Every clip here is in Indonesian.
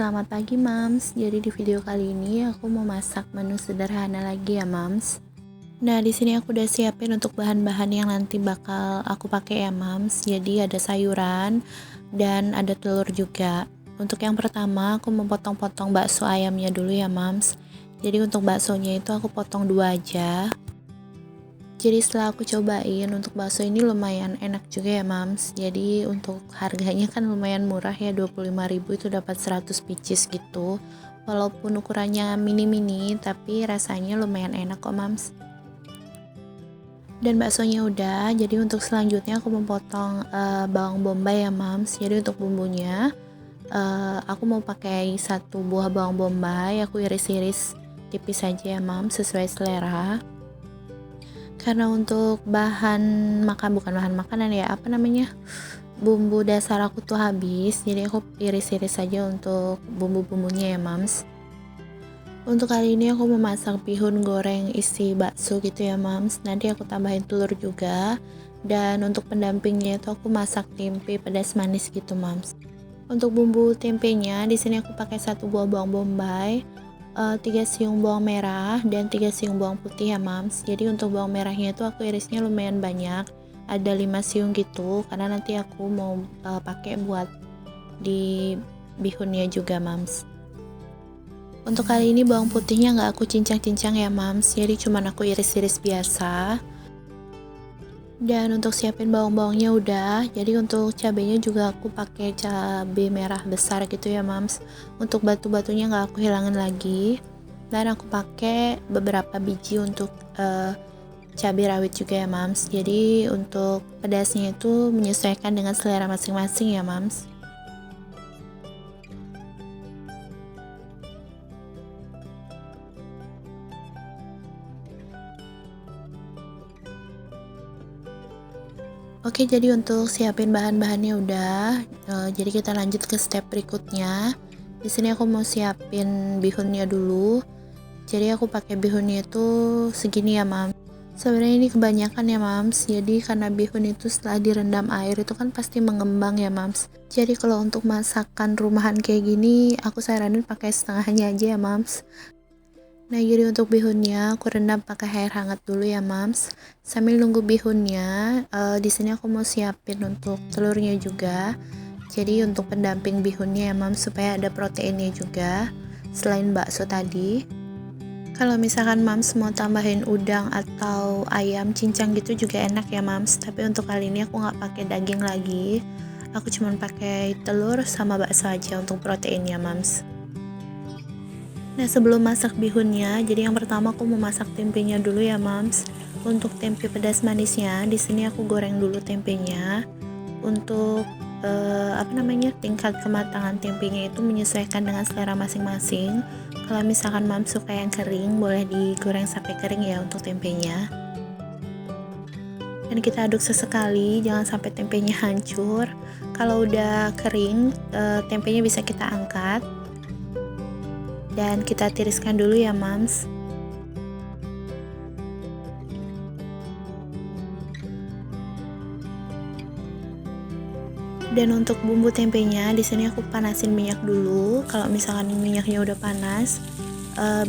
Selamat pagi Mams. Jadi di video kali ini aku mau masak menu sederhana lagi ya Mams. Nah, di sini aku udah siapin untuk bahan-bahan yang nanti bakal aku pakai ya Mams. Jadi ada sayuran dan ada telur juga. Untuk yang pertama aku mau potong-potong bakso ayamnya dulu ya Mams. Jadi untuk baksonya itu aku potong 2 aja. Jadi setelah aku cobain, untuk bakso ini lumayan enak juga ya Mams. Jadi untuk harganya kan lumayan murah ya, 25.000 itu dapat 100 pieces gitu. Walaupun ukurannya mini-mini tapi rasanya lumayan enak kok Mams. Dan baksonya udah, jadi untuk selanjutnya aku memotong bawang bombay ya Mams. Jadi untuk bumbunya aku mau pakai 1 buah bawang bombay, aku iris-iris tipis saja ya Mams, sesuai selera. Karena untuk bukan bahan makanan ya, bumbu dasar aku tuh habis, jadi aku iris-iris saja untuk bumbu-bumbunya ya Mams. Untuk kali ini aku memasak bihun goreng isi bakso gitu ya Mams. Nanti aku tambahin telur juga. Dan untuk pendampingnya itu aku masak tempe pedas manis gitu Mams. Untuk bumbu tempenya di sini aku pakai 1 buah bawang bombay, 3 siung bawang merah dan 3 siung bawang putih ya Mams. Jadi untuk bawang merahnya itu aku irisnya lumayan banyak, ada 5 siung gitu, karena nanti aku mau pakai buat di bihunnya juga Mams. Untuk kali ini bawang putihnya nggak aku cincang-cincang ya Mams, jadi cuman aku iris-iris biasa. Dan untuk siapin bawang-bawangnya udah, jadi untuk cabenya juga aku pakai cabai merah besar gitu ya Mams. Untuk batu-batunya nggak aku hilangin lagi. Dan aku pakai beberapa biji untuk cabai rawit juga ya Mams. Jadi untuk pedasnya itu menyesuaikan dengan selera masing-masing ya Mams. Oke, jadi untuk siapin bahan-bahannya udah, jadi kita lanjut ke step berikutnya. Di sini aku mau siapin bihunnya dulu. Jadi aku pakai bihunnya itu segini ya Mams. Sebenarnya ini kebanyakan ya Mams. Jadi karena bihun itu setelah direndam air itu kan pasti mengembang ya Mams. Jadi kalau untuk masakan rumahan kayak gini, aku saranin pakai setengahnya aja ya Mams. Nah, jadi untuk bihunnya aku rendam pakai air hangat dulu ya Mams. Sambil nunggu bihunnya, di sini aku mau siapin untuk telurnya juga. Jadi untuk pendamping bihunnya ya Mams, supaya ada proteinnya juga selain bakso tadi. Kalau misalkan Mams mau tambahin udang atau ayam cincang gitu juga enak ya Mams. Tapi untuk kali ini aku nggak pakai daging lagi. Aku cuma pakai telur sama bakso aja untuk proteinnya Mams. Nah, sebelum masak bihunnya, jadi yang pertama aku mau masak tempenya dulu ya Mams. Untuk tempe pedas manisnya, di sini aku goreng dulu tempenya. Untuk tingkat kematangan tempenya itu menyesuaikan dengan selera masing-masing. Kalau misalkan Mams suka yang kering, boleh digoreng sampai kering ya untuk tempenya. Dan kita aduk sesekali, jangan sampai tempenya hancur. Kalau udah kering, tempenya bisa kita angkat. Dan kita tiriskan dulu ya Mams. Dan untuk bumbu tempenya di sini aku panasin minyak dulu. Kalau misalkan minyaknya udah panas,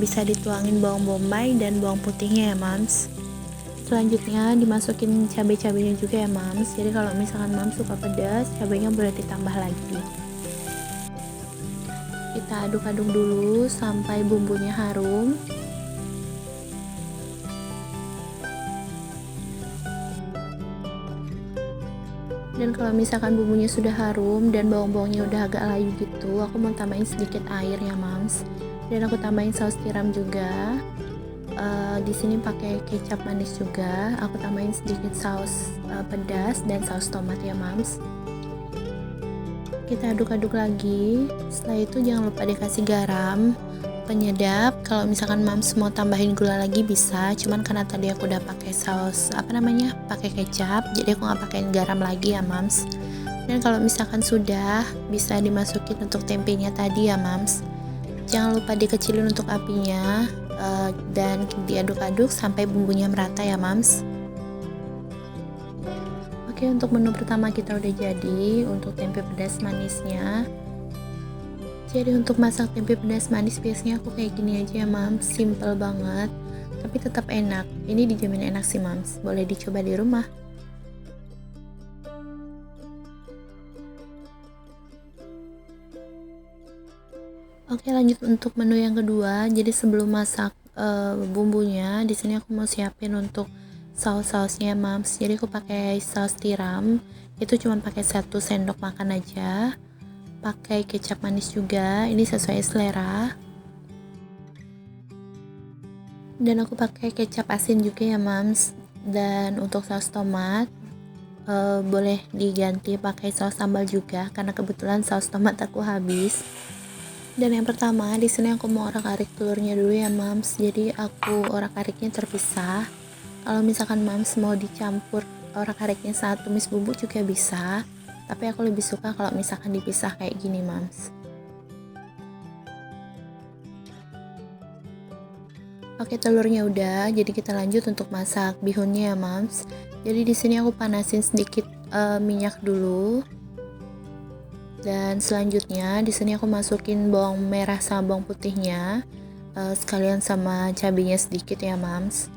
bisa dituangin bawang bombay dan bawang putihnya ya Mams. Selanjutnya dimasukin cabai-cabainya juga ya Mams. Jadi kalau misalkan Mams suka pedas, cabainya boleh ditambah lagi. Kita aduk-aduk dulu sampai bumbunya harum. Dan kalau misalkan bumbunya sudah harum dan bawang-bawangnya udah agak layu gitu, aku mau tambahin sedikit air ya Mams. Dan aku tambahin saus tiram juga. Di sini pakai kecap manis juga. Aku tambahin sedikit saus pedas dan saus tomat ya Mams. Kita aduk-aduk lagi. Setelah itu jangan lupa dikasih garam, penyedap. Kalau misalkan Mams mau tambahin gula lagi bisa, cuman karena tadi aku udah pakai pakai kecap, jadi aku nggak pakein garam lagi ya Mams. Dan kalau misalkan sudah, bisa dimasukin untuk tempenya tadi ya Mams. Jangan lupa dikecilin untuk apinya, dan diaduk-aduk sampai bumbunya merata ya Mams. Oke, untuk menu pertama kita udah jadi untuk tempe pedas manisnya. Jadi untuk masak tempe pedas manis biasanya aku kayak gini aja ya mams, simple banget tapi tetap enak. Ini dijamin enak sih mams, boleh dicoba di rumah. Oke, lanjut untuk menu yang kedua. Jadi sebelum masak bumbunya, di sini aku mau siapin untuk saus-sausnya mams. Jadi aku pakai saus tiram, itu cuma pakai 1 sendok makan aja. Pakai kecap manis juga, ini sesuai selera. Dan aku pakai kecap asin juga ya mams. Dan untuk saus tomat boleh diganti pakai saus sambal juga karena kebetulan saus tomat aku habis. Dan yang pertama di sini aku mau orak-arik telurnya dulu ya mams. Jadi aku orak-ariknya terpisah. Kalau misalkan mams mau dicampur orak-ariknya saat tumis bumbu juga bisa, tapi aku lebih suka kalau misalkan dipisah kayak gini mams. Oke, telurnya udah, jadi kita lanjut untuk masak bihunnya ya mams. Jadi di sini aku panasin sedikit minyak dulu. Dan selanjutnya di sini aku masukin bawang merah sama bawang putihnya, sekalian sama cabenya sedikit ya mams.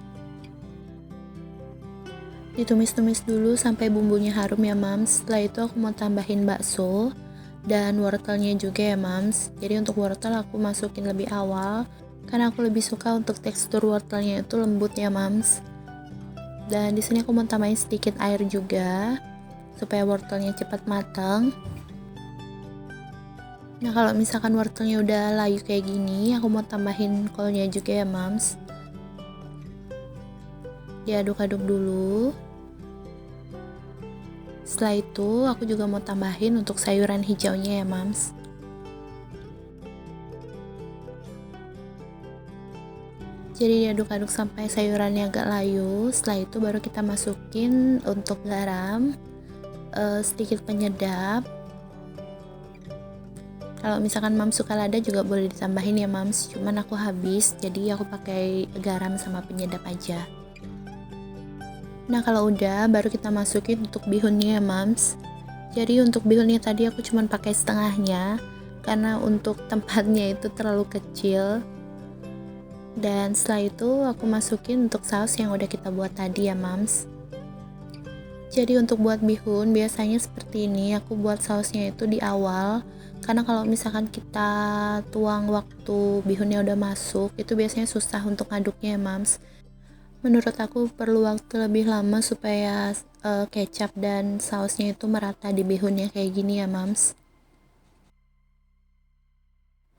Ditumis-tumis dulu sampai bumbunya harum ya mams. Setelah itu aku mau tambahin bakso dan wortelnya juga ya mams. Jadi untuk wortel aku masukin lebih awal karena aku lebih suka untuk tekstur wortelnya itu lembut ya mams. Dan di sini aku mau tambahin sedikit air juga supaya wortelnya cepat matang. Nah, kalau misalkan wortelnya udah layu kayak gini, aku mau tambahin kolnya juga ya mams. Diaduk-aduk dulu. Setelah itu aku juga mau tambahin untuk sayuran hijaunya ya mams. Jadi diaduk-aduk sampai sayurannya agak layu. Setelah itu baru kita masukin untuk garam, sedikit penyedap. Kalau misalkan mams suka lada juga boleh ditambahin ya mams, cuman aku habis jadi aku pakai garam sama penyedap aja. Nah, kalau udah baru kita masukin untuk bihunnya ya mams. Jadi untuk bihunnya tadi aku cuman pakai setengahnya karena untuk tempatnya itu terlalu kecil. Dan setelah itu aku masukin untuk saus yang udah kita buat tadi ya mams. Jadi untuk buat bihun biasanya seperti ini, aku buat sausnya itu di awal karena kalau misalkan kita tuang waktu bihunnya udah masuk itu biasanya susah untuk ngaduknya ya mams. Menurut aku perlu waktu lebih lama supaya kecap dan sausnya itu merata di bihunnya kayak gini ya mams.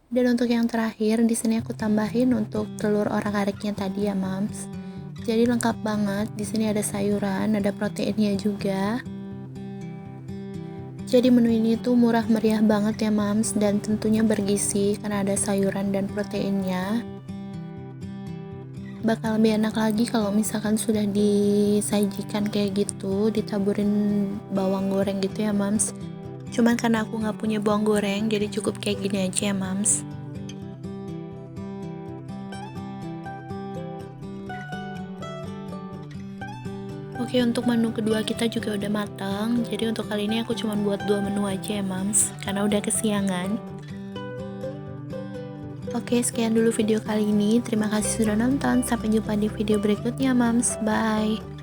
Dan untuk yang terakhir di sini aku tambahin untuk telur orak-ariknya tadi ya mams. Jadi lengkap banget, di sini ada sayuran, ada proteinnya juga. Jadi menu ini tuh murah meriah banget ya mams, dan tentunya bergizi karena ada sayuran dan proteinnya. Bakal lebih enak lagi kalau misalkan sudah disajikan kayak gitu, ditaburin bawang goreng gitu ya mams. Cuman karena aku nggak punya bawang goreng, jadi cukup kayak gini aja ya mams. Oke, untuk menu kedua kita juga udah matang. Jadi untuk kali ini aku cuma buat 2 menu aja ya mams, karena udah kesiangan. Oke, sekian dulu video kali ini. Terima kasih sudah nonton. Sampai jumpa di video berikutnya mams. Bye.